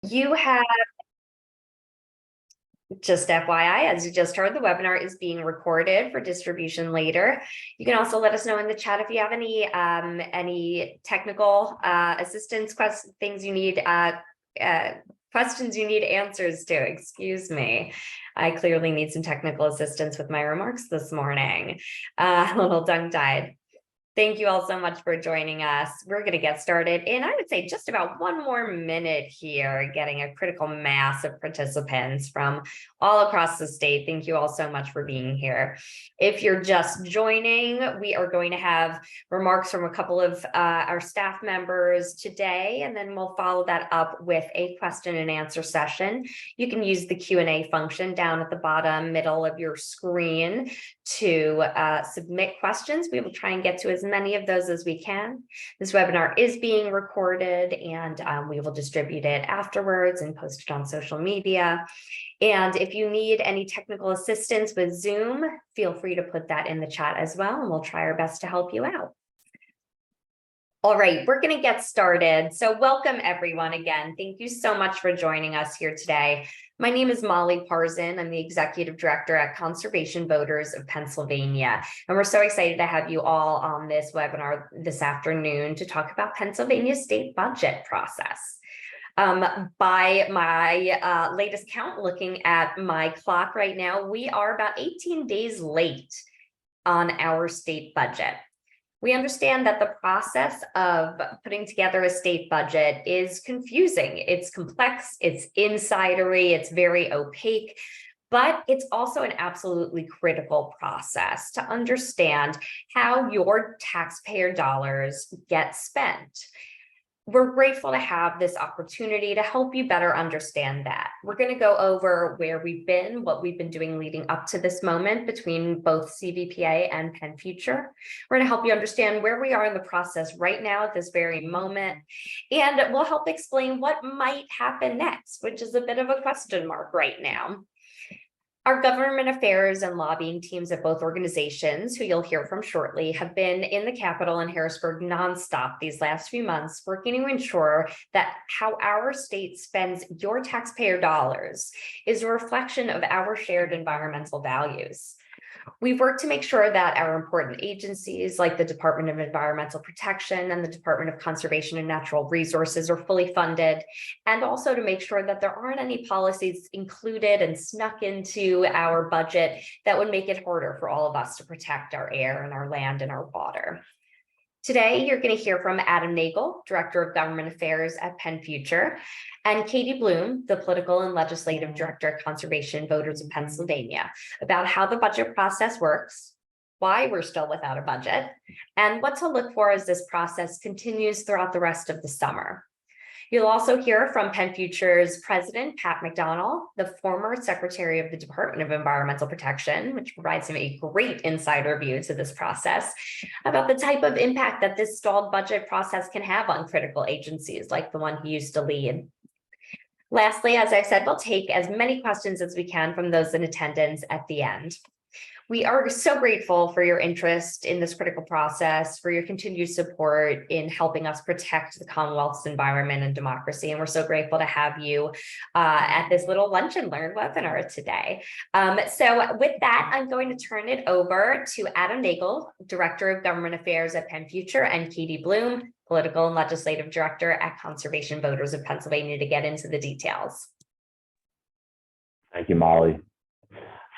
You have, just FYI, as you just heard, the webinar is being recorded for distribution later. You can also let us know in the chat if you have any technical assistance things you need, questions you need answers to. Excuse me. I clearly need some technical assistance with my remarks this morning. A little tongue-tied. Thank you all so much for joining us. We're going to get started in, I would say, just about one more minute here, getting a critical mass of participants from all across the state. Thank you all so much for being here. If you're just joining, we are going to have remarks from a couple of our staff members today, and then we'll follow that up with a question and answer session. You can use the Q&A function down at the bottom middle of your screen to submit questions. We will try and get to as many of those as we can. This webinar is being recorded, and we will distribute it afterwards and post it on social media. And if you need any technical assistance with Zoom, feel free to put that in the chat as well, and we'll try our best to help you out. All right, we're going to get started. So welcome everyone again. Thank you so much for joining us here today. My name is Molly Parson. I'm the Executive Director at Conservation Voters of Pennsylvania. And we're so excited to have you all on this webinar this afternoon to talk about Pennsylvania's state budget process. By my latest count, looking at my clock right now, we are about 18 days late on our state budget. We understand that the process of putting together a state budget is confusing. It's complex, it's insidery, it's very opaque, but it's also an absolutely critical process to understand how your taxpayer dollars get spent. We're grateful to have this opportunity to help you better understand that. We're going to go over where we've been, what we've been doing leading up to this moment between both CVPA and PennFuture. We're going to help you understand where we are in the process right now at this very moment, and we'll help explain what might happen next, which is a bit of a question mark right now. Our government affairs and lobbying teams at both organizations, who you'll hear from shortly, have been in the Capitol in Harrisburg nonstop these last few months, working to ensure that how our state spends your taxpayer dollars is a reflection of our shared environmental values. We've worked to make sure that our important agencies like the Department of Environmental Protection and the Department of Conservation and Natural Resources are fully funded, and also to make sure that there aren't any policies included and snuck into our budget that would make it harder for all of us to protect our air and our land and our water. Today, you're going to hear from Adam Nagel, Director of Government Affairs at PennFuture, and Katie Bloom, the Political and Legislative Director at Conservation Voters of Pennsylvania, about how the budget process works, why we're still without a budget, and what to look for as this process continues throughout the rest of the summer. You'll also hear from PennFuture's President, Pat McDonnell, the former Secretary of the Department of Environmental Protection, which provides him a great insider view to this process, about the type of impact that this stalled budget process can have on critical agencies like the one he used to lead. Lastly, as I said, we'll take as many questions as we can from those in attendance at the end. We are so grateful for your interest in this critical process, for your continued support in helping us protect the Commonwealth's environment and democracy. And we're so grateful to have you at this little Lunch and Learn webinar today. So with that, I'm going to turn it over to Adam Nagel, Director of Government Affairs at PennFuture, and Katie Bloom, Political and Legislative Director at Conservation Voters of Pennsylvania, to get into the details. Thank you, Molly.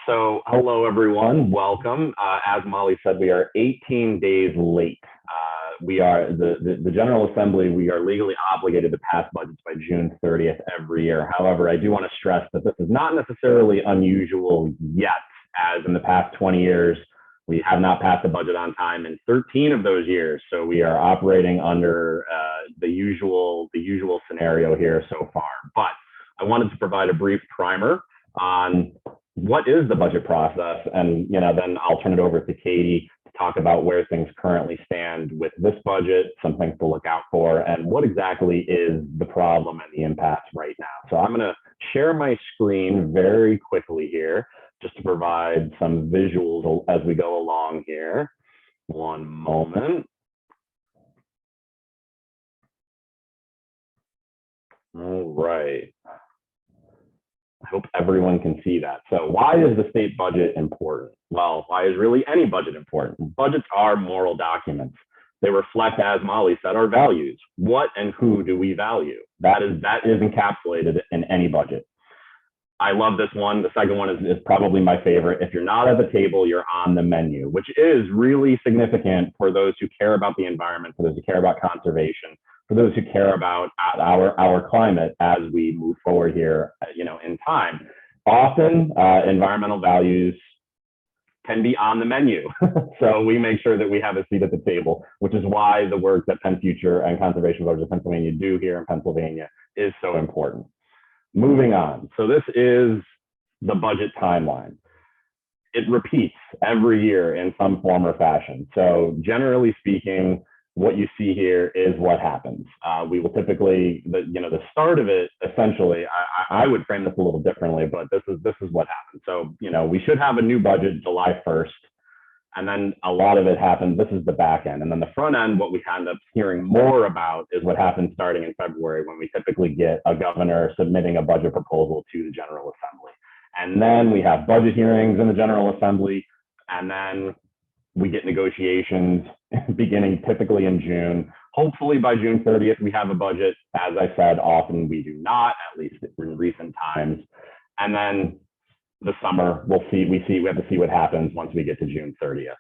So hello, everyone. Welcome. As Molly said, we are 18 days late. We are the General Assembly. We are legally obligated to pass budgets by June 30th every year. However, I do want to stress that this is not necessarily unusual yet, as in the past 20 years, we have not passed a budget on time in 13 of those years. So we are operating under the usual scenario here so far. But I wanted to provide a brief primer on what is the budget process, and then I'll turn it over to Katie to talk about where things currently stand with this budget, some things to look out for, and what exactly is the problem and the impasse right now. So I'm going to share my screen very quickly here just to provide some visuals as we go along here. One moment. All right. I hope everyone can see that. So why is the state budget important? Well, why is really any budget important? Budgets are moral documents. They reflect, as Molly said, our values. What and who do we value? That is encapsulated in any budget. I love this one. The second one is probably my favorite. If you're not at the table, you're on the menu, which is really significant for those who care about the environment, for those who care about conservation, for those who care about our climate as we move forward here, in time. Often, environmental values can be on the menu. So we make sure that we have a seat at the table, which is why the work that PennFuture and Conservation Voters of Pennsylvania do here in Pennsylvania is so important. Moving on. So this is the budget timeline. It repeats every year in some form or fashion. So generally speaking, what you see here is what happens. We will typically, the start of it, essentially, I would frame this a little differently, but this is what happens. So, we should have a new budget July 1st. And then a lot of it happens. This is the back end. And then the front end, what we end up hearing more about is what happens starting in February, when we typically get a governor submitting a budget proposal to the General Assembly. And then we have budget hearings in the General Assembly. And then we get negotiations beginning typically in June. Hopefully by June 30th, we have a budget. As I said, often we do not, at least in recent times. And then the summer, we have to see what happens once we get to June 30th.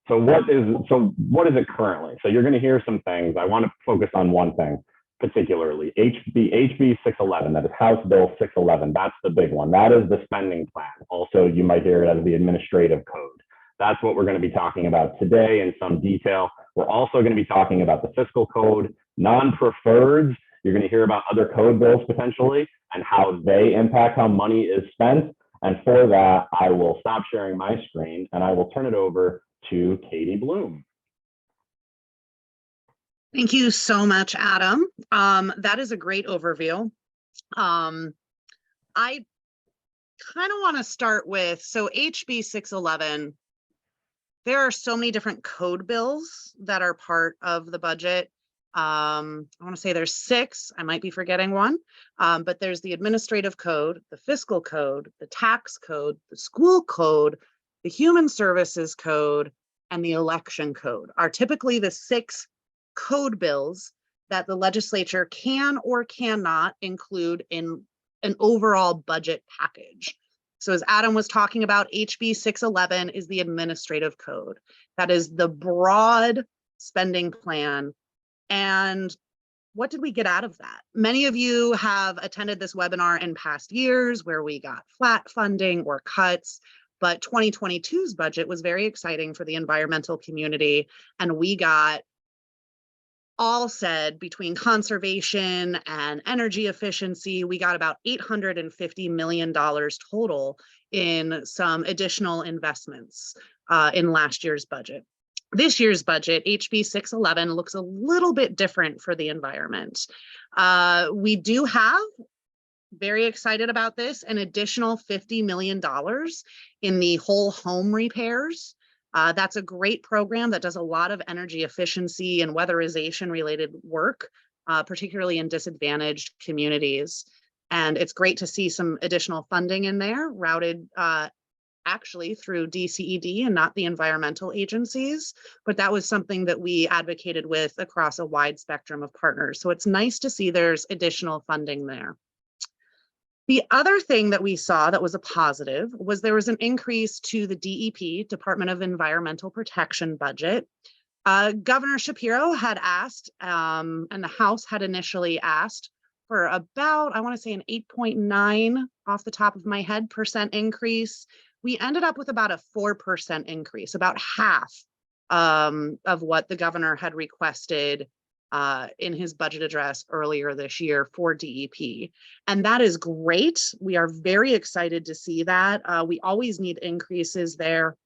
So what is it currently? So you're going to hear some things. I want to focus on one thing particularly, HB 611, that is House Bill 611. That's the big one. That is the spending plan. Also, you might hear it as the administrative code. That's what we're going to be talking about today in some detail. We're also going to be talking about the fiscal code, non-preferreds. You're going to hear about other code bills potentially and how they impact how money is spent. And for that, I will stop sharing my screen and I will turn it over to Katie Bloom. Thank you so much, Adam. That is a great overview. I kind of want to start with, so HB 611, there are so many different code bills that are part of the budget. I want to say there's 6, I might be forgetting one, but there's the administrative code, the fiscal code, the tax code, the school code, the human services code, and the election code are typically the 6 code bills that the legislature can or cannot include in an overall budget package. So as Adam was talking about, HB 611 is the administrative code. That is the broad spending plan. And what did we get out of that? Many of you have attended this webinar in past years where we got flat funding or cuts, but 2022's budget was very exciting for the environmental community. And we got all said between conservation and energy efficiency, we got about $850 million total in some additional investments in last year's budget. This year's budget, HB 611, looks a little bit different for the environment. We do have, very excited about this, an additional $50 million in the whole home repairs. That's a great program that does a lot of energy efficiency and weatherization related work, particularly in disadvantaged communities. And it's great to see some additional funding in there, routed actually through DCED and not the environmental agencies. But that was something that we advocated with across a wide spectrum of partners. So it's nice to see there's additional funding there. The other thing that we saw that was a positive was there was an increase to the DEP, Department of Environmental Protection budget. Governor Shapiro had asked, and the House had initially asked for about, I want to say an 8.9 off the top of my head % increase. We ended up with about a 4% increase, about half of what the governor had requested in his budget address earlier this year for DEP. And that is great. We are very excited to see that. We always need increases there.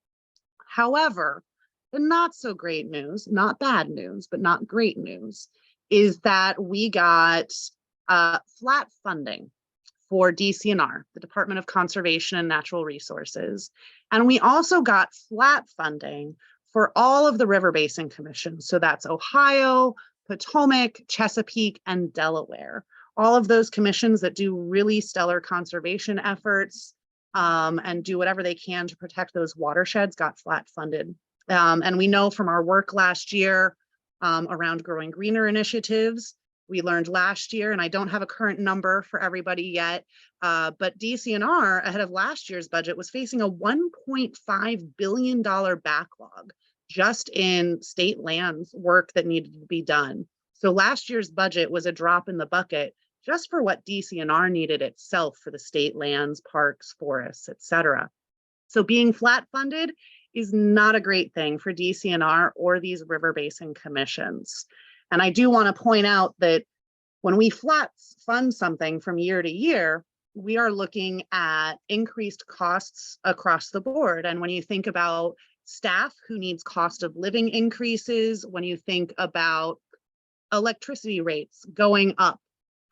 However, the not so great news, not bad news, but not great news, is that we got flat funding for DCNR, the Department of Conservation and Natural Resources. And we also got flat funding for all of the river basin commissions. So that's Ohio, Potomac, Chesapeake, and Delaware. All of those commissions that do really stellar conservation efforts and do whatever they can to protect those watersheds got flat funded. And we know from our work last year around growing greener initiatives, we learned last year, and I don't have a current number for everybody yet, but DCNR ahead of last year's budget was facing a $1.5 billion backlog just in state lands work that needed to be done. So last year's budget was a drop in the bucket just for what DCNR needed itself for the state lands, parks, forests, et cetera. So being flat funded is not a great thing for DCNR or these river basin commissions. And I do want to point out that when we flat fund something from year to year, we are looking at increased costs across the board. And when you think about staff who needs cost of living increases, when you think about electricity rates going up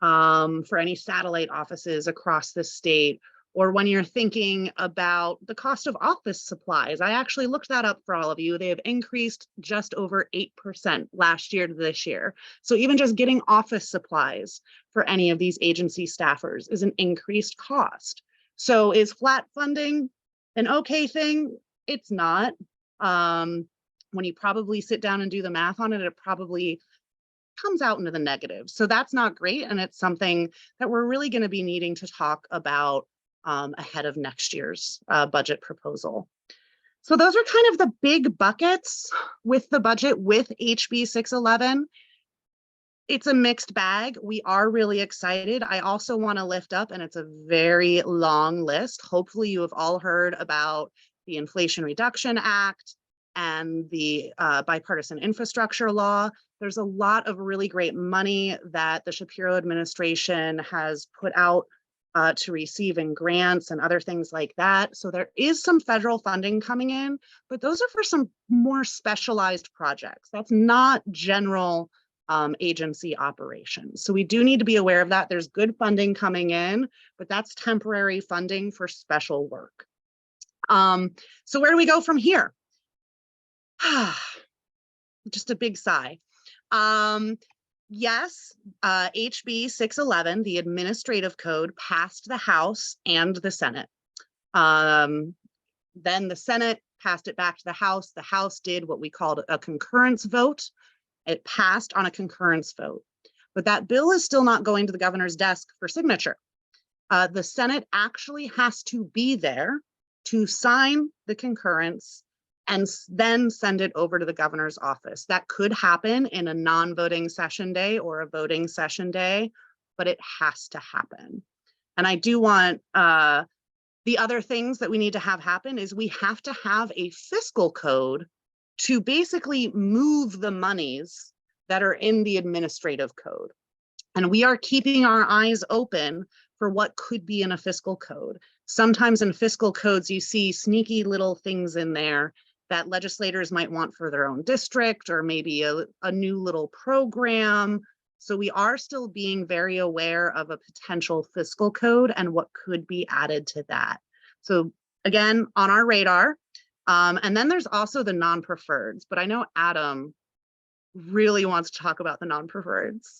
for any satellite offices across the state, or when you're thinking about the cost of office supplies. I actually looked that up for all of you. They have increased just over 8% last year to this year. So even just getting office supplies for any of these agency staffers is an increased cost. So is flat funding an okay thing? It's not. When you probably sit down and do the math on it, it probably comes out into the negative. So that's not great. And it's something that we're really going to be needing to talk about ahead of next year's budget proposal. So those are kind of the big buckets with the budget with HB 611. It's a mixed bag. We are really excited. I also want to lift up, and it's a very long list. Hopefully you have all heard about the Inflation Reduction Act and the bipartisan infrastructure law. There's a lot of really great money that the Shapiro administration has put out to receive in grants and other things like that. So there is some federal funding coming in, but those are for some more specialized projects. That's not general agency operations. So we do need to be aware of that. There's good funding coming in, but that's temporary funding for special work. So where do we go from here? Just a big sigh. Yes, HB 611, the administrative code, passed the House and the Senate. Then the Senate passed it back to the House. The House did what we called a concurrence vote. It passed on a concurrence vote, but that bill is still not going to the governor's desk for signature. The Senate actually has to be there to sign the concurrence and then send it over to the governor's office. That could happen in a non-voting session day or a voting session day, but it has to happen. And I do want, the other things that we need to have happen is we have to have a fiscal code to basically move the monies that are in the administrative code. And we are keeping our eyes open for what could be in a fiscal code. Sometimes in fiscal codes, you see sneaky little things in there that legislators might want for their own district, or maybe a new little program. So we are still being very aware of a potential fiscal code and what could be added to that. So again, on our radar. And then there's also the non-preferreds, but I know Adam really wants to talk about the non-preferreds.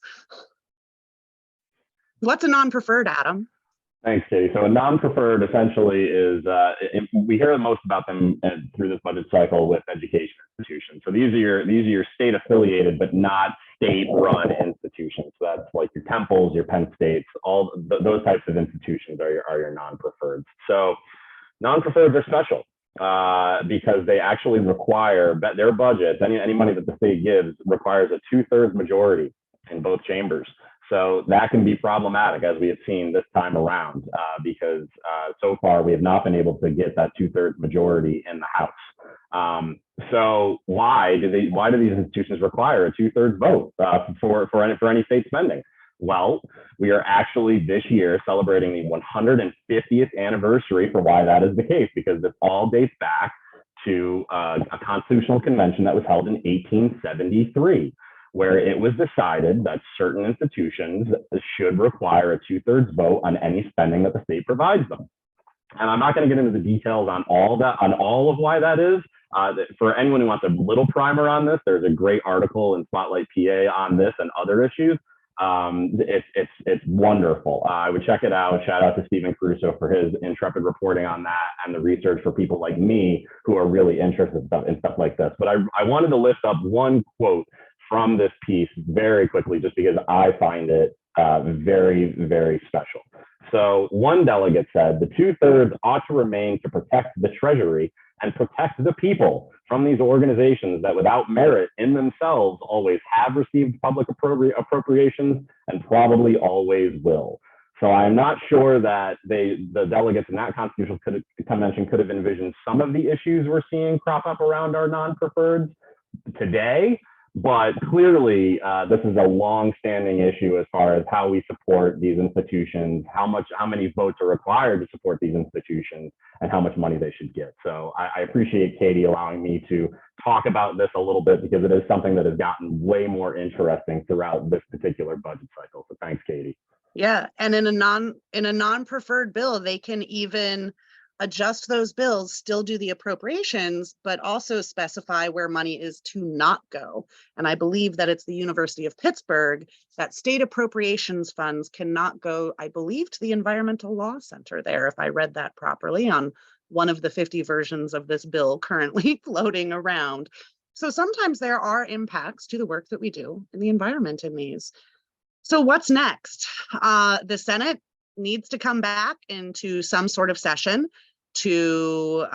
What's a non-preferred, Adam? Thanks, Katie. So a non-preferred essentially is, we hear the most about them through this budget cycle with education institutions. So these are your state affiliated, but not state run institutions. So that's like your Temples, your Penn States, all those types of institutions are your non-preferreds. So non-preferreds are special because they actually require their budgets, any money that the state gives requires a 2/3 majority in both chambers. So that can be problematic, as we have seen this time around, because so far we have not been able to get that 2/3 majority in the House. So why do these institutions require a 2/3 vote for any state spending? Well, we are actually this year celebrating the 150th anniversary for why that is the case, because this all dates back to a constitutional convention that was held in 1873. Where it was decided that certain institutions should require a 2/3 vote on any spending that the state provides them. And I'm not going to get into the details on all of why that is. For anyone who wants a little primer on this, there's a great article in Spotlight PA on this and other issues. It's wonderful. I would check it out. Shout out to Stephen Caruso for his intrepid reporting on that and the research for people like me who are really interested in stuff like this. But I wanted to lift up one quote from this piece very quickly, just because I find it very, very special. So one delegate said the 2/3 ought to remain to protect the Treasury and protect the people from these organizations that without merit in themselves always have received public appropriations and probably always will. So I'm not sure that the delegates in that constitutional convention could have envisioned some of the issues we're seeing crop up around our non-preferreds today. But clearly, this is a long-standing issue as far as how we support these institutions, how many votes are required to support these institutions, and how much money they should get. So I appreciate Katie allowing me to talk about this a little bit, because it is something that has gotten way more interesting throughout this particular budget cycle. So thanks, Katie. Yeah, and in a non-preferred bill, they can even adjust those bills, still do the appropriations, but also specify where money is to not go. And I believe that it's the University of Pittsburgh that state appropriations funds cannot go, I believe, to the Environmental Law Center there, if I read that properly, on one of the 50 versions of this bill currently floating around. So sometimes there are impacts to the work that we do in the environment in these. So what's next? The Senate needs to come back into some sort of session to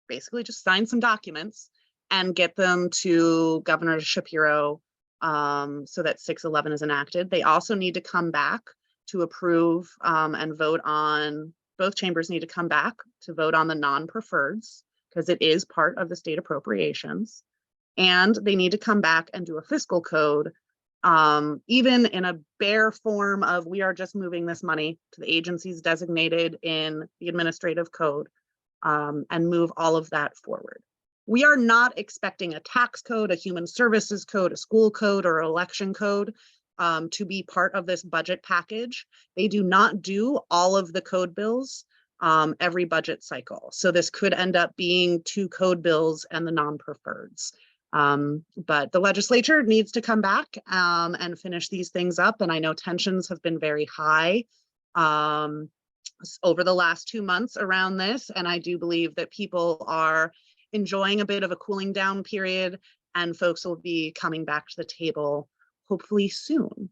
basically just sign some documents and get them to Governor Shapiro so that 611 is enacted. They also need to come back to approve and vote on, both chambers need to come back to vote on the non-preferreds, because it is part of the state appropriations. And they need to come back and do a fiscal code, even in a bare form of, we are just moving this money to the agencies designated in the administrative code, and move all of that forward. We are not expecting a tax code, a human services code, a school code, or election code to be part of this budget package. They do not do all of the code bills every budget cycle. So this could end up being 2 code bills and the non-preferreds. But the legislature needs to come back and finish these things up. And I know tensions have been very high over the last 2 months around this. And I do believe that people are enjoying a bit of a cooling down period, and folks will be coming back to the table hopefully soon.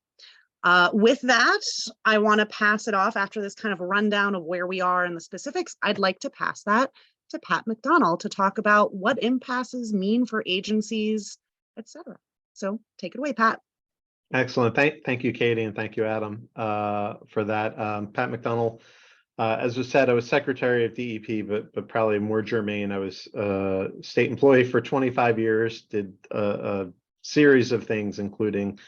With that, I want to pass it off after this kind of rundown of where we are in the specifics. I'd like to pass that to Pat McDonald to talk about what impasses mean for agencies, etc. So take it away, Pat. Excellent. Thank you, Katie, and thank you, Adam, for that. Pat McDonald, as was said, I was Secretary of DEP, but probably more germane, I was a state employee for 25 years, did a series of things, including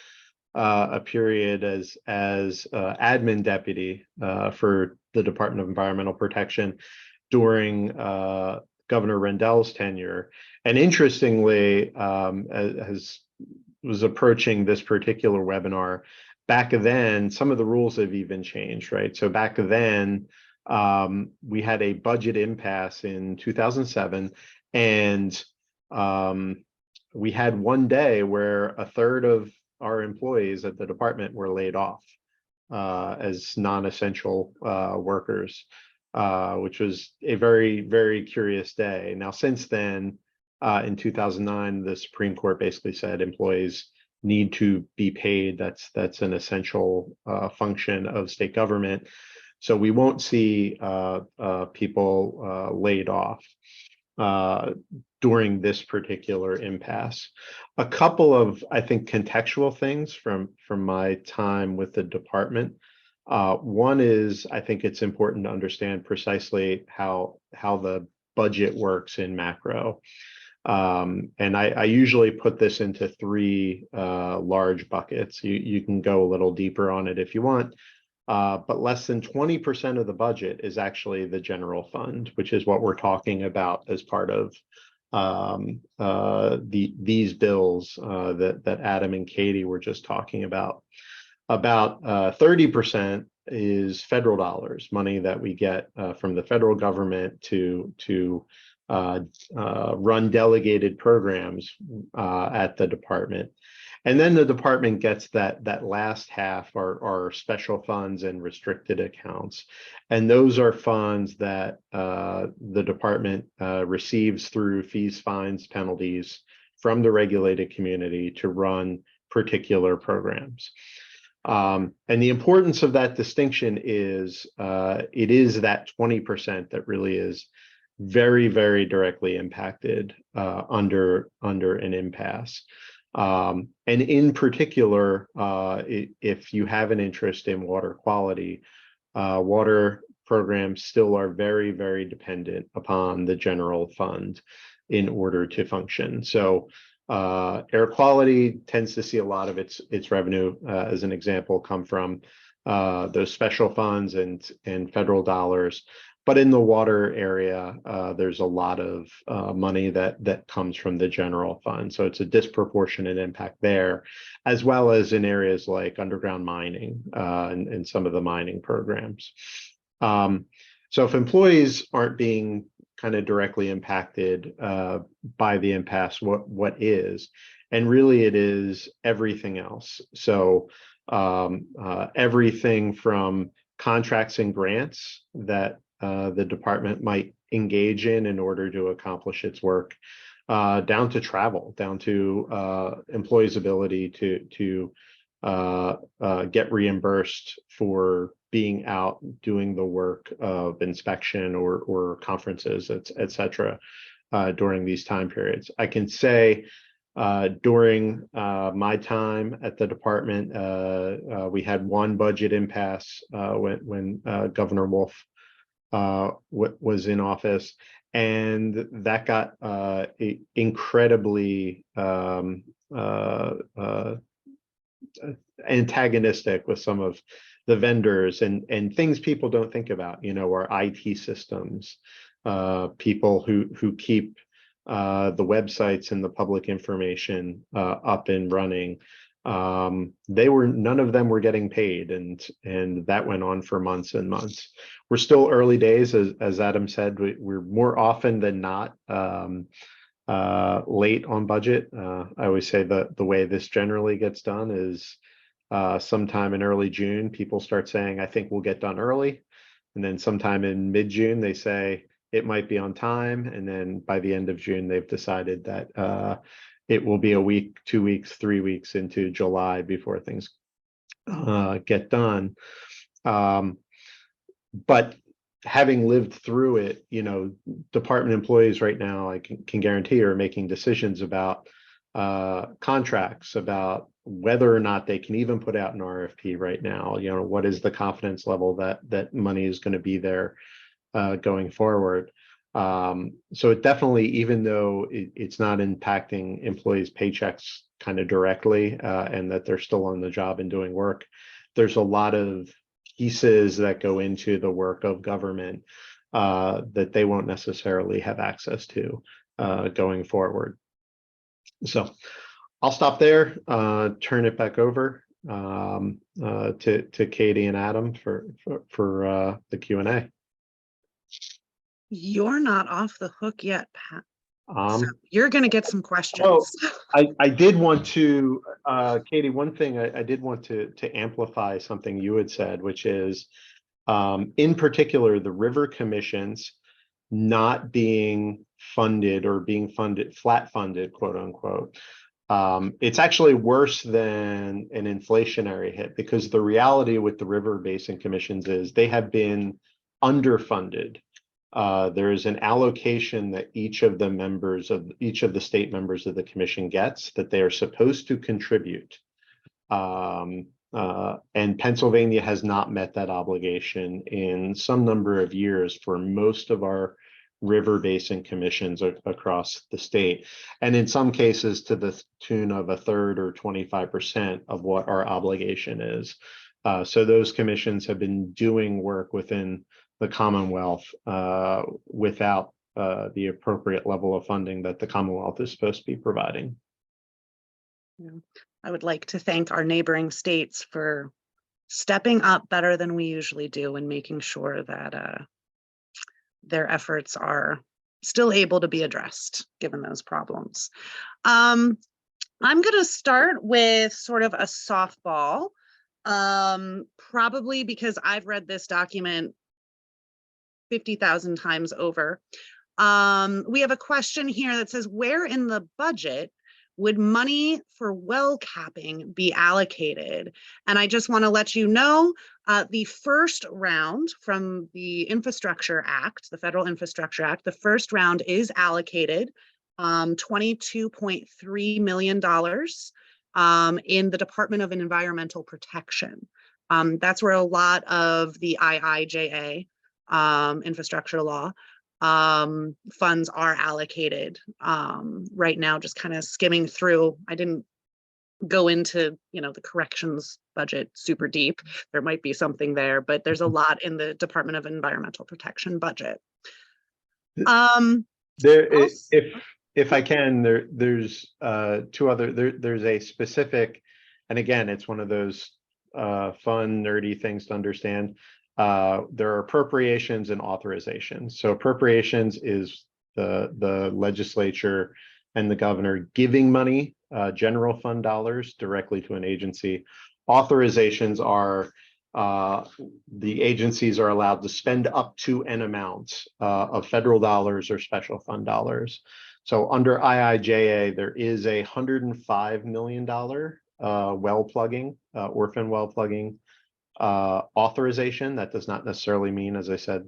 a period as admin deputy for the Department of Environmental Protection during Governor Rendell's tenure. And interestingly, as was approaching this particular webinar, back then, some of the rules have even changed, right? So back then, we had a budget impasse in 2007, and we had one day where 1/3 of our employees at the department were laid off as non-essential workers. Which was a very, very curious day. Now, since then, in 2009, the Supreme Court basically said employees need to be paid. That's an essential function of state government. So we won't see people laid off during this particular impasse. A couple of, I think, contextual things from my time with the department. One is, I think it's important to understand precisely how the budget works in macro. And I usually put this into 3 large buckets. You can go a little deeper on it if you want, but less than 20% of the budget is actually the general fund, which is what we're talking about as part of these bills that Adam and Katie were just talking about. About 30% is federal dollars, money that we get from the federal government to run delegated programs at the department. And then the department gets that last half are special funds and restricted accounts. And those are funds that the department receives through fees, fines, penalties from the regulated community to run particular programs. And the importance of that distinction is it is that 20% that really is very, very directly impacted under an impasse. And in particular, if you have an interest in water quality, water programs still are very, very dependent upon the general fund in order to function. So air quality tends to see a lot of its revenue, as an example, come from those special funds and federal dollars. But in the water area, there's a lot of money that comes from the general fund. So it's a disproportionate impact there, as well as in areas like underground mining and some of the mining programs. So if employees aren't being kind of directly impacted by the impasse, what is? And really it is everything else. So everything from contracts and grants that the department might engage in order to accomplish its work, down to travel, down to employees' ability to get reimbursed for being out doing the work of inspection or conferences, et cetera, during these time periods. I can say during my time at the department, we had one budget impasse when Governor Wolf was in office, and that got incredibly antagonistic with some of the vendors and things people don't think about, our IT systems, people who keep the websites and the public information up and running. None of them were getting paid, and that went on for months and months. We're still early days, as Adam said. We're more often than not late on budget. I always say that the way this generally gets done is sometime in early June, people start saying, I think we'll get done early. And then sometime in mid-June, they say it might be on time. And then by the end of June, they've decided that it will be a week, 2 weeks, 3 weeks into July before things get done. But having lived through it, department employees right now, I can guarantee, are making decisions about contracts, about whether or not they can even put out an RFP right now. What is the confidence level that money is going to be there going forward. So it definitely, even though it's not impacting employees' paychecks kind of directly, and that they're still on the job and doing work, there's a lot of pieces that go into the work of government that they won't necessarily have access to going forward. So I'll stop there, turn it back over to Katie and Adam for the Q&A. You're not off the hook yet, Pat. So you're going to get some questions. Oh, I did want to, Katie, one thing I did want to amplify something you had said, which is, in particular, the river commissions not being funded or being funded, flat funded, quote unquote. It's actually worse than an inflationary hit, because the reality with the river basin commissions is they have been underfunded. There is an allocation that each of the state members of the commission gets that they are supposed to contribute. And Pennsylvania has not met that obligation in some number of years for most of our river basin commissions across the state, and in some cases to the tune of 1/3 or 25% of what our obligation is. So those commissions have been doing work within the Commonwealth without the appropriate level of funding that the Commonwealth is supposed to be providing. Yeah. I would like to thank our neighboring states for stepping up better than we usually do and making sure that their efforts are still able to be addressed given those problems. I'm going to start with sort of a softball, probably because I've read this document 50,000 times over. We have a question here that says, where in the budget would money for well capping be allocated? And I just want to let you know, the first round from the Infrastructure Act, the Federal Infrastructure Act, the first round is allocated $22.3 million in the Department of Environmental Protection. That's where a lot of the IIJA infrastructure law funds are allocated right now. Just kind of skimming through. I didn't go into, the corrections budget super deep. There might be something there, but there's a lot in the Department of Environmental Protection budget. If I can, there's two other, there's a specific, and again, it's one of those fun, nerdy things to understand. There are appropriations and authorizations. So appropriations is the legislature and the governor giving money, general fund dollars directly to an agency. Authorizations are the agencies are allowed to spend up to an amount of federal dollars or special fund dollars. So under IIJA, there is a $105 million well plugging, orphan well plugging authorization. That does not necessarily mean, as I said,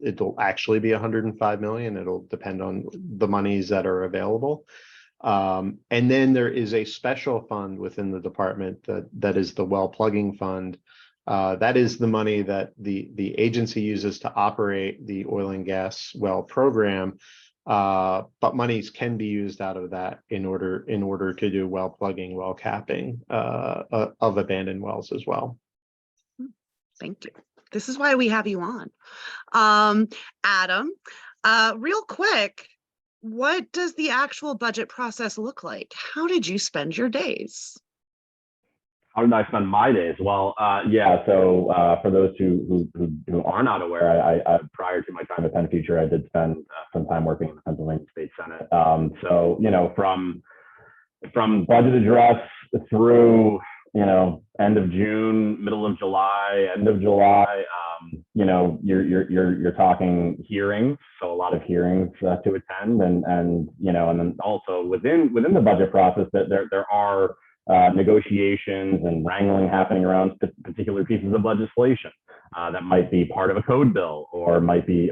it'll actually be 105 million. It'll depend on the monies that are available. And then there is a special fund within the department that is the well plugging fund. That is the money that the agency uses to operate the oil and gas well program. But monies can be used out of that in order to do well plugging, well capping of abandoned wells as well. Thank you. This is why we have you on. Adam, real quick, what does the actual budget process look like? How did you spend your days? How did I spend my days? Well, yeah. So for those who are not aware, I prior to my time at PennFuture, I did spend some time working in the Pennsylvania State Senate. So from budget address through end of June, middle of July, end of July, you're talking hearings, so a lot of hearings to attend, and then also within the budget process that there are negotiations and wrangling happening around particular pieces of legislation that might be part of a code bill, or might be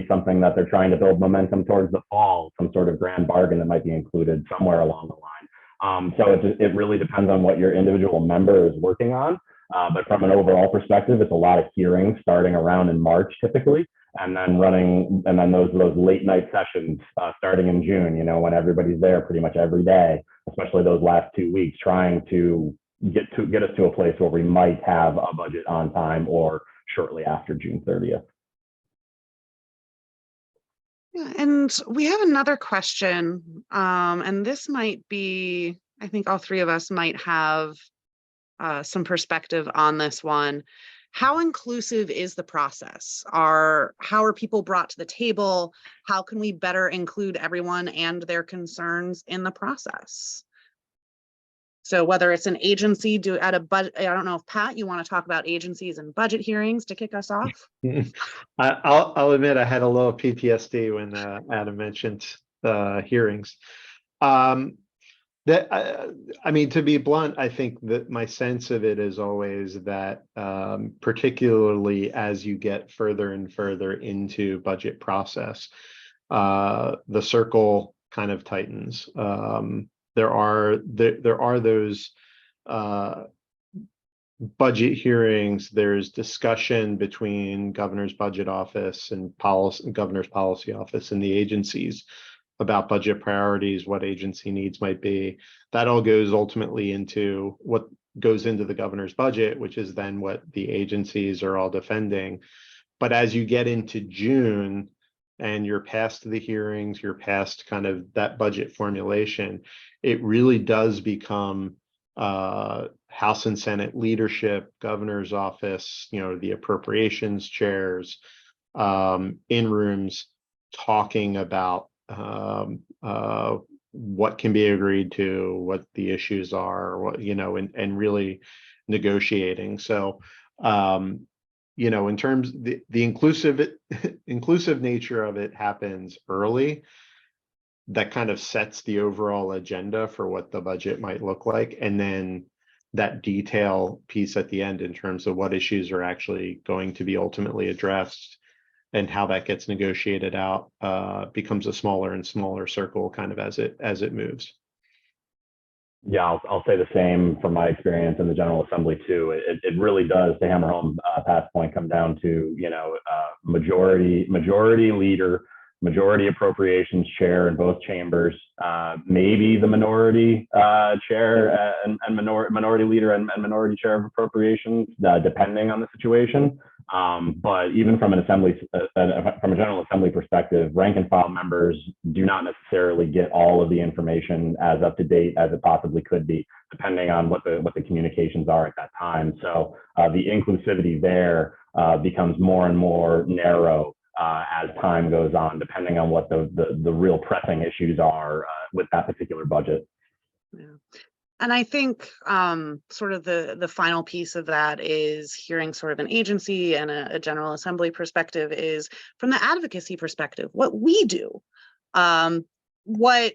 something that they're trying to build momentum towards the fall, some sort of grand bargain that might be included somewhere along the line. So it really depends on what your individual member is working on. But from an overall perspective, it's a lot of hearings starting around in March typically, and then those late night sessions starting in June, when everybody's there pretty much every day, especially those last 2 weeks, trying to get us to a place where we might have a budget on time or shortly after June 30th. Yeah, and we have another question, and this might be, I think all three of us might have some perspective on this one. How inclusive is the process? How are people brought to the table? How can we better include everyone and their concerns in the process? So whether it's an agency at a budget, I don't know if Pat, you want to talk about agencies and budget hearings to kick us off? I'll admit I had a little PTSD when Adam mentioned hearings. To be blunt, I think that my sense of it is always that, particularly as you get further and further into budget process, the circle kind of tightens. There are those budget hearings. There's discussion between governor's budget office and governor's policy office and the agencies about budget priorities, what agency needs might be. That all goes ultimately into what goes into the governor's budget, which is then what the agencies are all defending. But as you get into June and you're past the hearings, you're past kind of that budget formulation, it really does become House and Senate leadership, governor's office, the appropriations chairs in rooms talking about what can be agreed to, what the issues are, what, and really negotiating. So, in terms the inclusive nature of it happens early. That kind of sets the overall agenda for what the budget might look like. And then that detail piece at the end in terms of what issues are actually going to be ultimately addressed and how that gets negotiated out becomes a smaller and smaller circle kind of as it moves. Yeah, I'll say the same from my experience in the General Assembly too. It really does, to hammer home Pat's point, come down to, majority leader, majority appropriations chair in both chambers, maybe the minority chair and minority leader and minority chair of appropriations, depending on the situation. But even from a General Assembly perspective, rank and file members do not necessarily get all of the information as up to date as it possibly could be, depending on what the communications are at that time. So the inclusivity there becomes more and more narrow as time goes on, depending on what the real pressing issues are with that particular budget. Yeah. And I think sort of the final piece of that is hearing sort of an agency and a General Assembly perspective is from the advocacy perspective, what we do, what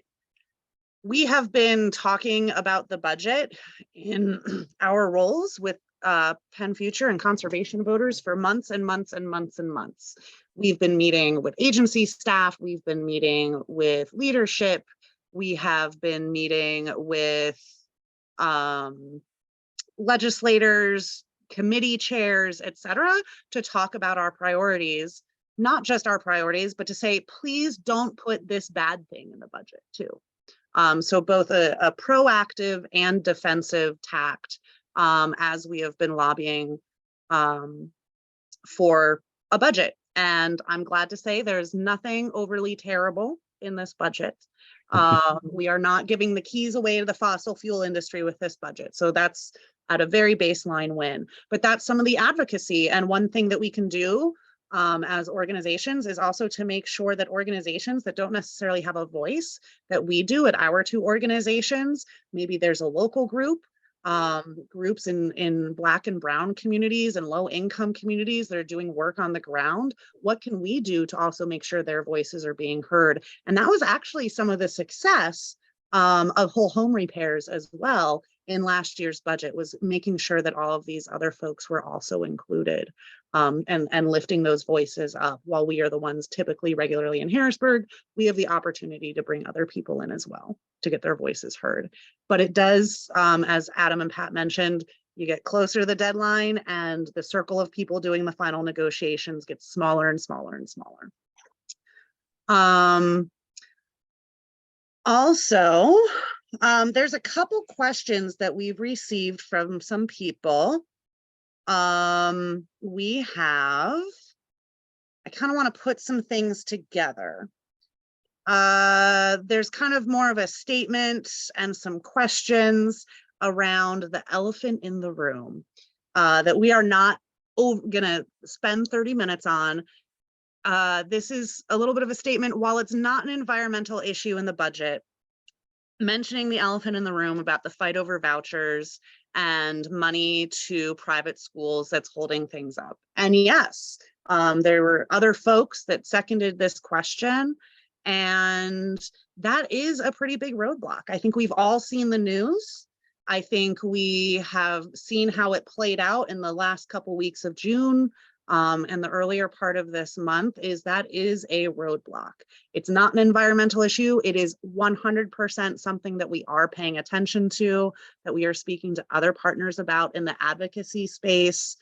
we have been talking about the budget in our roles with PennFuture and conservation voters for months and months and months and months. We've been meeting with agency staff. We've been meeting with leadership. We have been meeting with legislators, committee chairs, et cetera, to talk about our priorities, not just our priorities, but to say, please don't put this bad thing in the budget too. So both a proactive and defensive tact as we have been lobbying for a budget. And I'm glad to say there's nothing overly terrible in this budget. We are not giving the keys away to the fossil fuel industry with this budget. So that's at a very baseline win. But that's some of the advocacy. And one thing that we can do as organizations is also to make sure that organizations that don't necessarily have a voice that we do at our two organizations, maybe there's a local group, groups in Black and Brown communities and low income communities that are doing work on the ground. What can we do to also make sure their voices are being heard? And that was actually some of the success of whole home repairs as well in last year's budget, was making sure that all of these other folks were also included and lifting those voices up. While we are the ones typically regularly in Harrisburg, we have the opportunity to bring other people in as well to get their voices heard. But it does, as Adam and Pat mentioned, you get closer to the deadline and the circle of people doing the final negotiations gets smaller and smaller and smaller. Also, there's a couple questions that we've received from some people. We have, I kind of want to put some things together. There's kind of more of a statement and some questions around the elephant in the room that we are not gonna spend 30 minutes on. This is a little bit of a statement. While it's not an environmental issue in the budget, mentioning the elephant in the room about the fight over vouchers and money to private schools that's holding things up. And yes, there were other folks that seconded this question, and that is a pretty big roadblock. I think we've all seen the news. I think we have seen how it played out in the last couple weeks of June. And the earlier part of this month is a roadblock. It's not an environmental issue. It is 100% something that we are paying attention to, that we are speaking to other partners about in the advocacy space,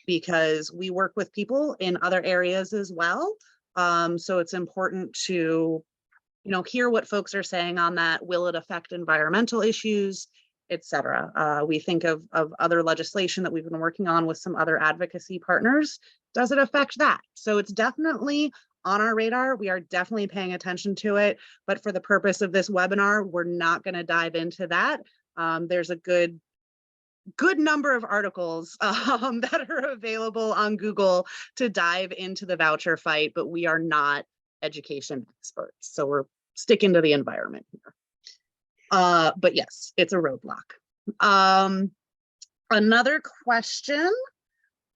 because we work with people in other areas as well. So it's important to, hear what folks are saying on that. Will it affect environmental issues, et cetera? We think of other legislation that we've been working on with some other advocacy partners. Does it affect that? So it's definitely on our radar. We are definitely paying attention to it. But for the purpose of this webinar, we're not going to dive into that. There's a good number of articles that are available on Google to dive into the voucher fight, but we are not education experts. So we're sticking to the environment here. But yes, it's a roadblock. Another question,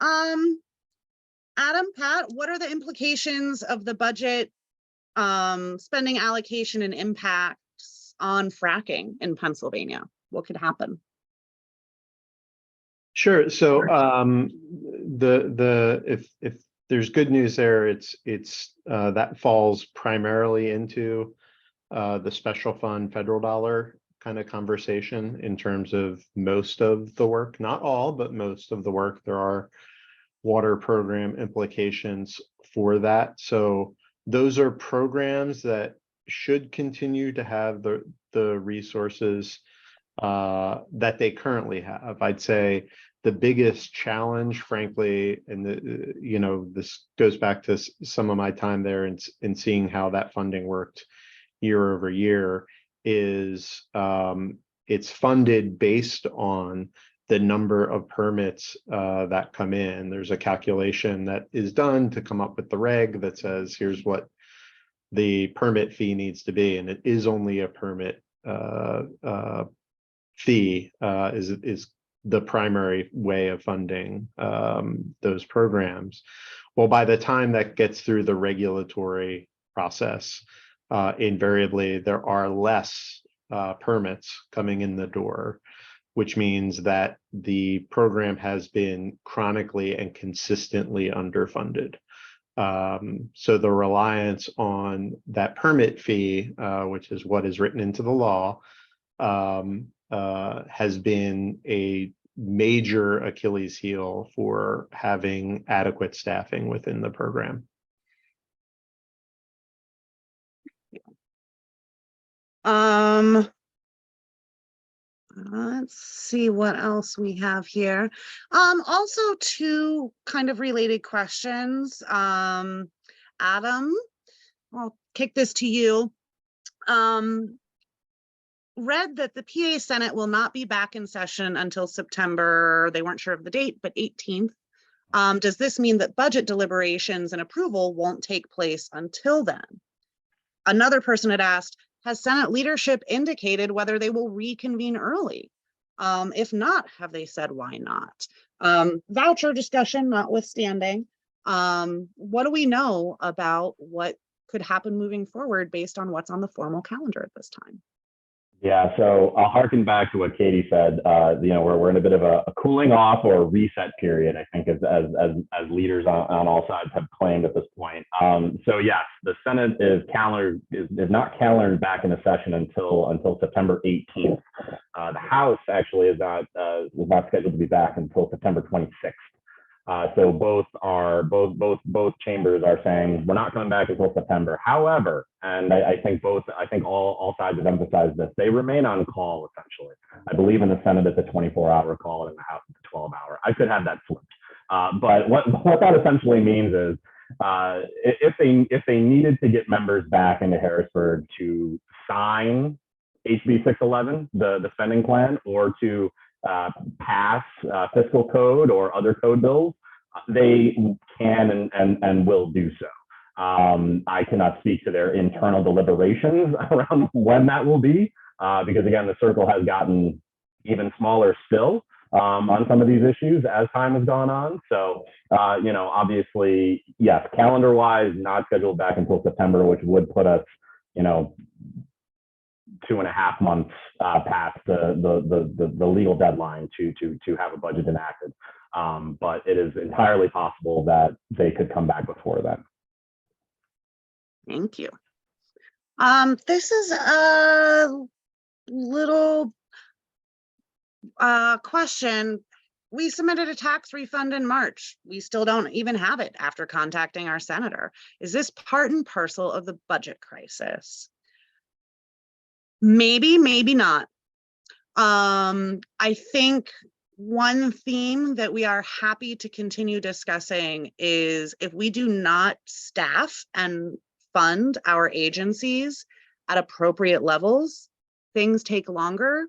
Adam, Pat, what are the implications of the budget spending allocation and impacts on fracking in Pennsylvania? What could happen? Sure. So if there's good news there, it's that falls primarily into the special fund federal dollar kind of conversation in terms of most of the work, not all, but most of the work. There are water program implications for that. So those are programs that should continue to have the resources that they currently have. I'd say the biggest challenge, frankly, and this goes back to some of my time there in seeing how that funding worked year over year, is it's funded based on the number of permits that come in. There's a calculation that is done to come up with the reg that says, here's what the permit fee needs to be, and it is only a permit fee is the primary way of funding those programs. Well, by the time that gets through the regulatory process, invariably there are less permits coming in the door, which means that the program has been chronically and consistently underfunded. So the reliance on that permit fee, which is what is written into the law, has been a major Achilles heel for having adequate staffing within the program. Let's see what else we have here. Also two kind of related questions. Adam, I'll kick this to you. Read that the PA Senate will not be back in session until September, they weren't sure of the date, but 18th. Does this mean that budget deliberations and approval won't take place until then? Another person had asked, has Senate leadership indicated whether they will reconvene early? If not, have they said why not? Voucher discussion notwithstanding, what do we know about what could happen moving forward based on what's on the formal calendar at this time? Yeah, so I'll harken back to what Katie said. We're in a bit of a cooling off or a reset period, I think, as leaders on all sides have claimed at this point. So yes, the Senate is not calendared back into session until September 18th. The House actually is not scheduled to be back until September 26th. So both chambers are saying we're not coming back until September. However, and I think all sides have emphasized this, they remain on call essentially. I believe in the Senate it's a 24-hour call, and in the House it's a 12-hour. I could have that flipped. But what that essentially means is if they needed to get members back into Harrisburg to sign HB 611, the spending plan, or to pass fiscal code or other code bills, they can and will do so. I cannot speak to their internal deliberations around when that will be, because again, the circle has gotten even smaller still on some of these issues as time has gone on. So, obviously, yes, calendar-wise, not scheduled back until September, which would put us, 2.5 months past the legal deadline to have a budget enacted. But it is entirely possible that they could come back before then. Thank you. This is a little question. We submitted a tax refund in March. We still don't even have it after contacting our senator. Is this part and parcel of the budget crisis? Maybe, maybe not. I think one theme that we are happy to continue discussing is if we do not staff and fund our agencies at appropriate levels, things take longer,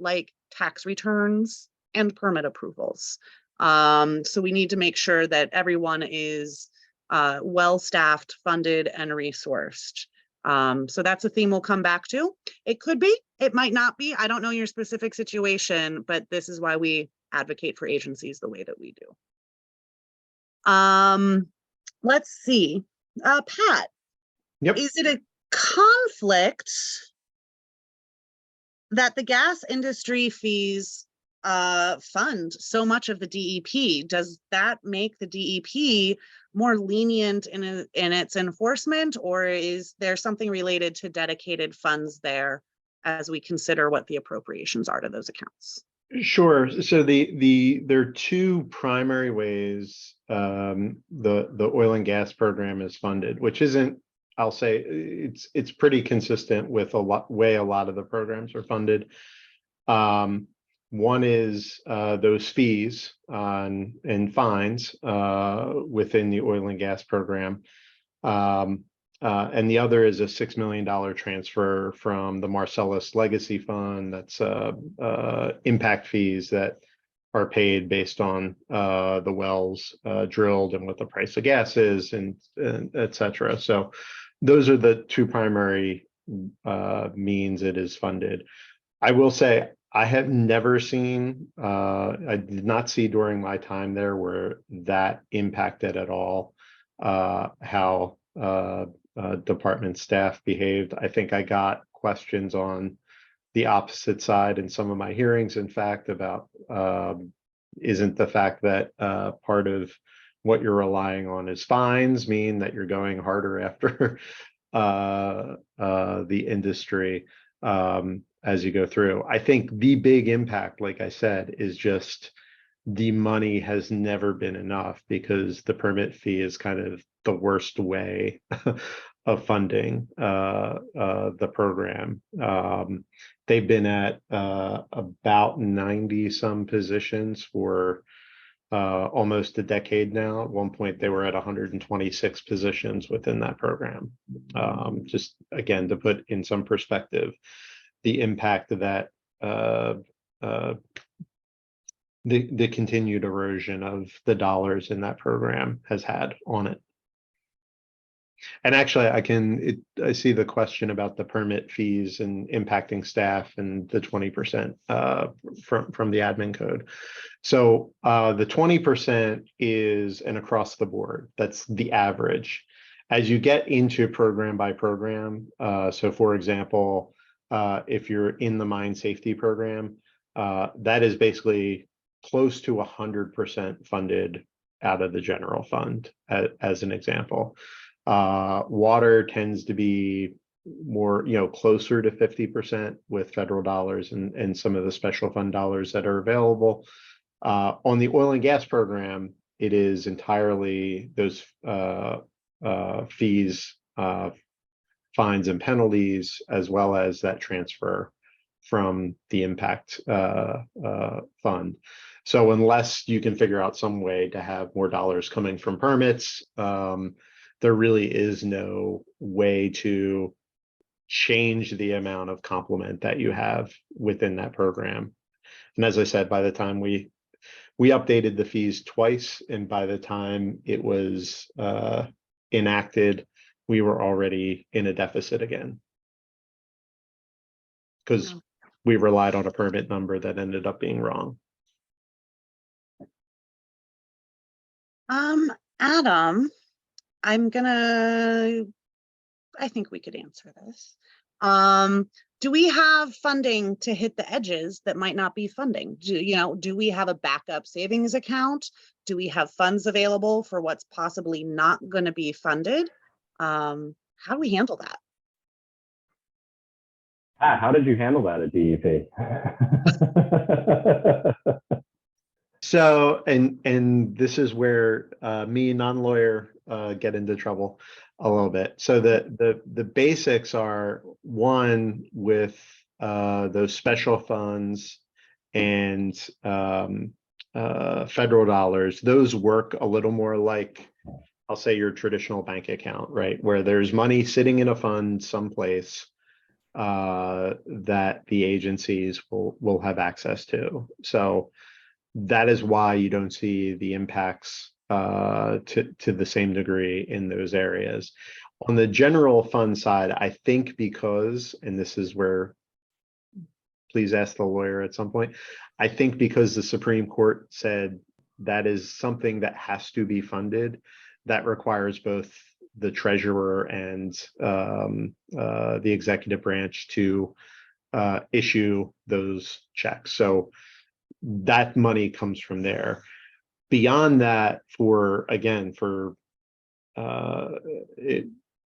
like tax returns and permit approvals. So we need to make sure that everyone is well-staffed, funded, and resourced. So that's a theme we'll come back to. It could be, it might not be. I don't know your specific situation, but this is why we advocate for agencies the way that we do. Let's see. Pat, Yep. is it a conflict that the gas industry fees fund so much of the DEP? Does that make the DEP more lenient in its enforcement, or is there something related to dedicated funds there as we consider what the appropriations are to those accounts? Sure. So there are two primary ways the oil and gas program is funded, which isn't, I'll say it's pretty consistent with a lot of the programs are funded. One is those fees and fines within the oil and gas program. And the other is a $6 million transfer from the Marcellus Legacy Fund. That's impact fees that are paid based on the wells drilled and what the price of gas is, and et cetera. So those are the two primary means it is funded. I will say I have never seen, I did not see during my time there where that impacted at all how department staff behaved. I think I got questions on the opposite side in some of my hearings, in fact, about isn't the fact that part of what you're relying on is fines mean that you're going harder after the industry as you go through. I think the big impact, like I said, is just the money has never been enough, because the permit fee is kind of the worst way of funding the program. They've been at about 90 some positions for almost a decade now. At one point, they were at 126 positions within that program. Just again, to put in some perspective, the impact of that the continued erosion of the dollars in that program has had on it. And actually, I see the question about the permit fees and impacting staff and the 20% from the admin code. So the 20% is an across the board. That's the average. As you get into program by program, so for example, if you're in the mine safety program, that is basically close to 100% funded out of the general fund, as an example. Water tends to be more, closer to 50% with federal dollars and some of the special fund dollars that are available. On the oil and gas program, it is entirely those fees, fines and penalties, as well as that transfer from the impact fund. So unless you can figure out some way to have more dollars coming from permits, there really is no way to change the amount of complement that you have within that program. And as I said, by the time we updated the fees twice, and by the time it was enacted, we were already in a deficit again, because we relied on a permit number that ended up being wrong. Adam, I think we could answer this. Do we have funding to hit the edges that might not be funding? Do we have a backup savings account? Do we have funds available for what's possibly not going to be funded? How do we handle that? How did you handle that at DEP? So, and this is where me, non-lawyer, get into trouble a little bit. So the basics are, one, with those special funds and federal dollars, those work a little more like, I'll say, your traditional bank account, right? Where there's money sitting in a fund someplace that the agencies will have access to. So that is why you don't see the impacts to the same degree in those areas. On the general fund side, I think because, and this is where, please ask the lawyer at some point, I think because the Supreme Court said that is something that has to be funded, that requires both the treasurer and the executive branch to issue those checks. So that money comes from there. Beyond that,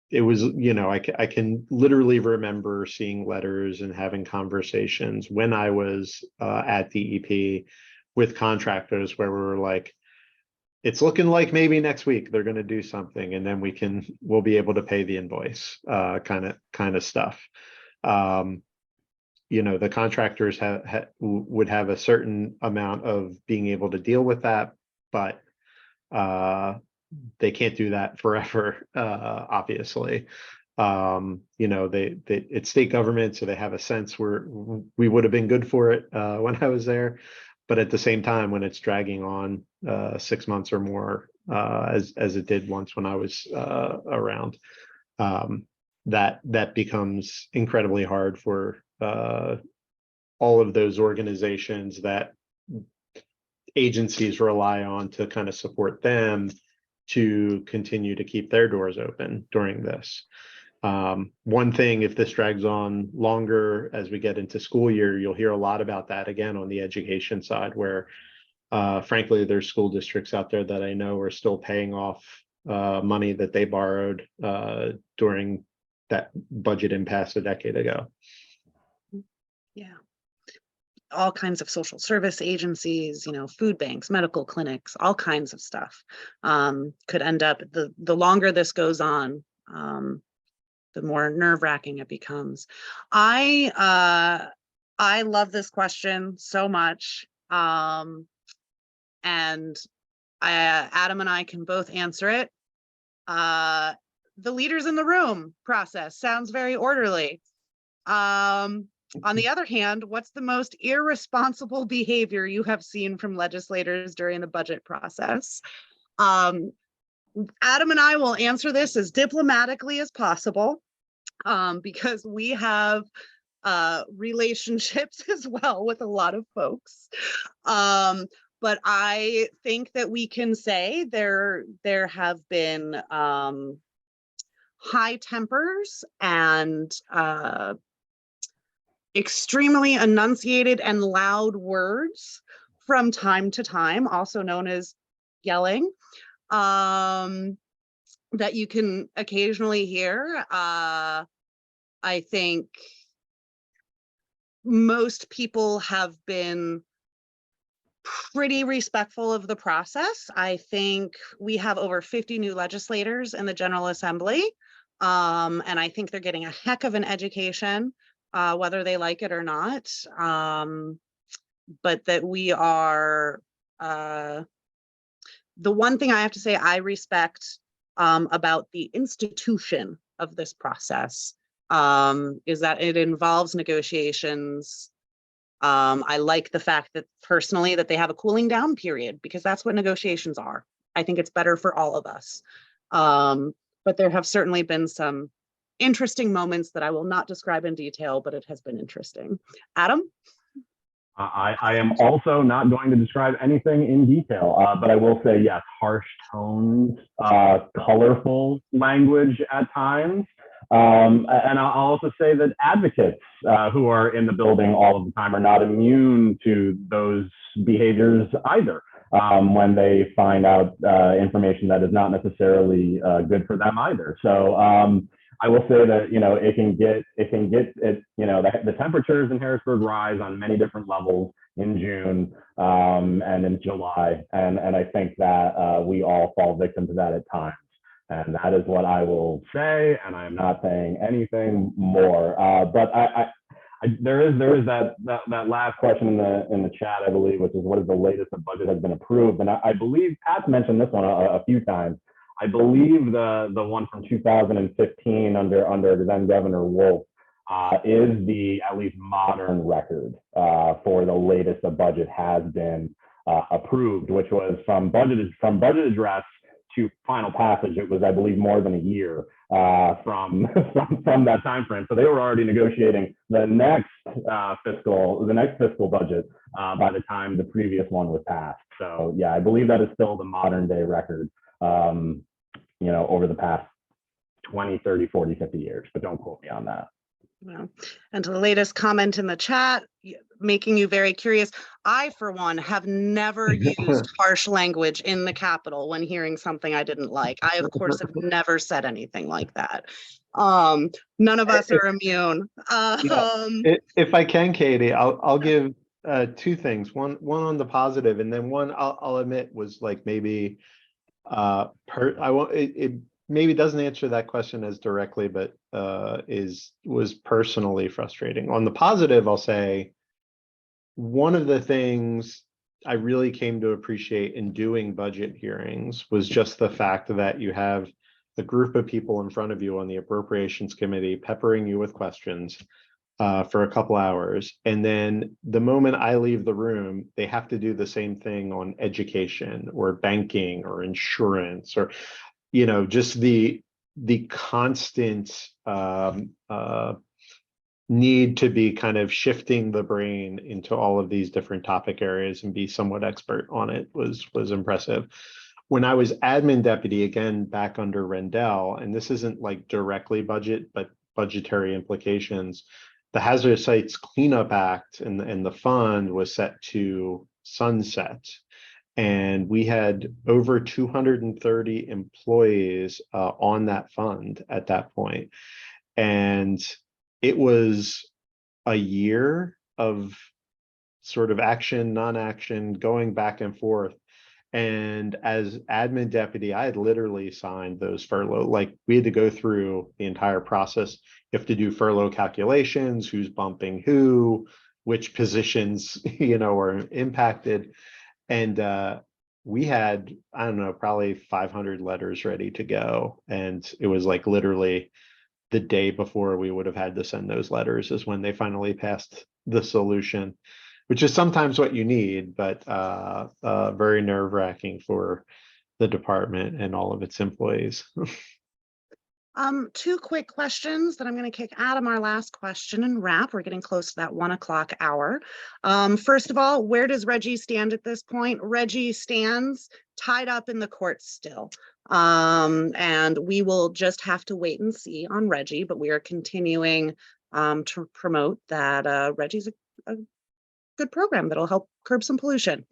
it was, I can literally remember seeing letters and having conversations when I was at DEP with contractors where we were like, it's looking like maybe next week they're going to do something, and then we'll be able to pay the invoice, kind of stuff. The contractors would have a certain amount of being able to deal with that, but they can't do that forever, obviously. It's state government, so they have a sense where we would have been good for it when I was there. But at the same time, when it's dragging on 6 months or more, as it did once when I was around, that becomes incredibly hard for all of those organizations that agencies rely on to kind of support them to continue to keep their doors open during this. One thing, if this drags on longer as we get into school year, you'll hear a lot about that again on the education side, where frankly, there's school districts out there that I know are still paying off money that they borrowed during that budget impasse a decade ago. Yeah. All kinds of social service agencies, food banks, medical clinics, all kinds of stuff could end up, the longer this goes on, the more nerve-wracking it becomes. I love this question so much. And Adam and I can both answer it. The leaders in the room process sounds very orderly. On the other hand, what's the most irresponsible behavior you have seen from legislators during the budget process? Adam and I will answer this as diplomatically as possible, because we have relationships as well with a lot of folks. But I think that we can say there have been high tempers and extremely enunciated and loud words from time to time, also known as yelling, that you can occasionally hear. I think most people have been pretty respectful of the process. I think we have over 50 new legislators in the General Assembly, and I think they're getting a heck of an education, whether they like it or not. But that we are, the one thing I have to say I respect about the institution of this process is that it involves negotiations. I like the fact that personally that they have a cooling down period, because that's what negotiations are. I think it's better for all of us. But there have certainly been some interesting moments that I will not describe in detail, but it has been interesting. Adam? I am also not going to describe anything in detail, but I will say, yes, harsh tones, colorful language at times. And I'll also say that advocates who are in the building all of the time are not immune to those behaviors either, when they find out information that is not necessarily good for them either. So I will say that, the temperatures in Harrisburg rise on many different levels in June and in July. And I think that we all fall victim to that at times. And that is what I will say, and I'm not saying anything more. But there is that last question in the chat, I believe, which is what is the latest the budget has been approved. And I believe Pat mentioned this one a few times. I believe the one from 2015 under then Governor Wolf is the at least modern record for the latest the budget has been approved, which was from budget address to final passage, it was, I believe, more than a year from that time frame. So they were already negotiating the next fiscal budget by the time the previous one was passed. So yeah, I believe that is still the modern day record, over the past 20, 30, 40, 50 years, but don't quote me on that. Well, and to the latest comment in the chat, making you very curious, I, for one, have never used harsh language in the Capitol when hearing something I didn't like. I, of course, have never said anything like that. None of us are immune. If I can, Katie, I'll give two things. One on the positive, and then one I'll admit was like maybe it maybe doesn't answer that question as directly, but was personally frustrating. On the positive, I'll say one of the things I really came to appreciate in doing budget hearings was just the fact that you have a group of people in front of you on the appropriations committee peppering you with questions for a couple hours. And then the moment I leave the room, they have to do the same thing on education or banking or insurance, or just the constant need to be kind of shifting the brain into all of these different topic areas and be somewhat expert on it was impressive. When I was admin deputy, again, back under Rendell, and this isn't like directly budget, but budgetary implications, the Hazardous Sites Cleanup Act and the fund was set to sunset. And we had over 230 employees on that fund at that point. And it was a year of sort of action, non-action, going back and forth. And as admin deputy, I had literally signed those furlough, like we had to go through the entire process. You have to do furlough calculations, who's bumping who, which positions, are impacted. And we had, I don't know, probably 500 letters ready to go. And it was like literally the day before we would have had to send those letters is when they finally passed the solution, which is sometimes what you need, but very nerve-wracking for the department and all of its employees. Two quick questions that I'm going to kick Adam, our last question, and wrap. We're getting close to that 1 o'clock hour. First of all, where does Reggie stand at this point? Reggie stands tied up in the courts still. And we will just have to wait and see on Reggie, but we are continuing to promote that Reggie's a good program that'll help curb some pollution.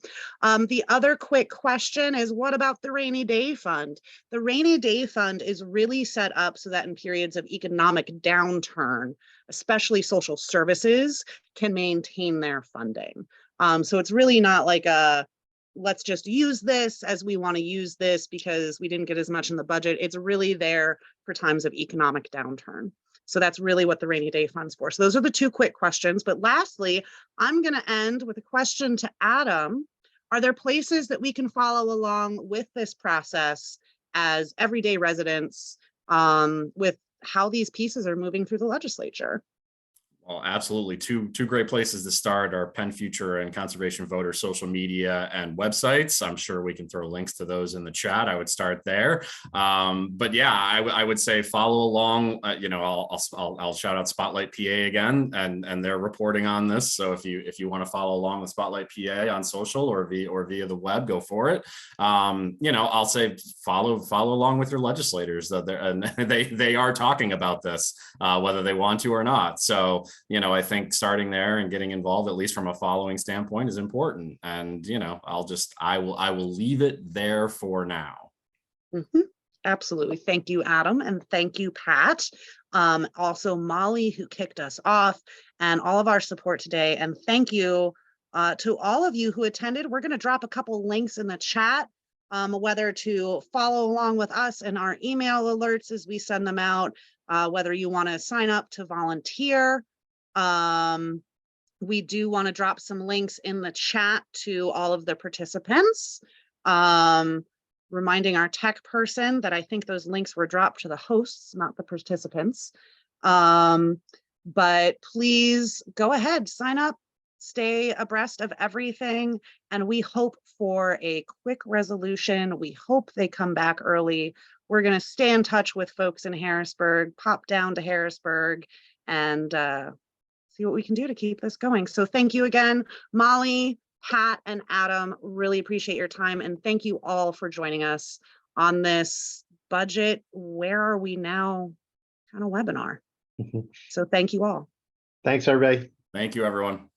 The other quick question is, what about the rainy day fund? The rainy day fund is really set up so that in periods of economic downturn, especially social services can maintain their funding. So it's really not like let's just use this as we want to use this because we didn't get as much in the budget. It's really there for times of economic downturn. So that's really what the rainy day fund's for. So those are the two quick questions. But lastly, I'm going to end with a question to Adam. Are there places that we can follow along with this process as everyday residents with how these pieces are moving through the legislature? Well, absolutely. Two great places to start are PennFuture and Conservation Voter social media and websites. I'm sure we can throw links to those in the chat. I would start there. But yeah, I would say follow along. I'll shout out Spotlight PA again, and they're reporting on this. So if you want to follow along with Spotlight PA on social or via the web, go for it. I'll say follow along with your legislators. And they are talking about this, whether they want to or not. So I think starting there and getting involved, at least from a following standpoint, is important. And, I will leave it there for now. Mm-hmm. Absolutely. Thank you, Adam. And thank you, Pat. Also, Molly, who kicked us off, and all of our support today. And thank you to all of you who attended. We're going to drop a couple links in the chat, whether to follow along with us and our email alerts as we send them out, whether you want to sign up to volunteer. We do want to drop some links in the chat to all of the participants, reminding our tech person that I think those links were dropped to the hosts, not the participants. But please go ahead, sign up stay abreast of everything, and we hope for a quick resolution. We hope they come back early. We're going to stay in touch with folks in Harrisburg, pop down to Harrisburg, and see what we can do to keep this going. So thank you again, Molly, Pat, and Adam. Really appreciate your time, and thank you all for joining us on this budget Where Are We Now kind of webinar. So thank you all. Thanks, everybody. Thank you, everyone.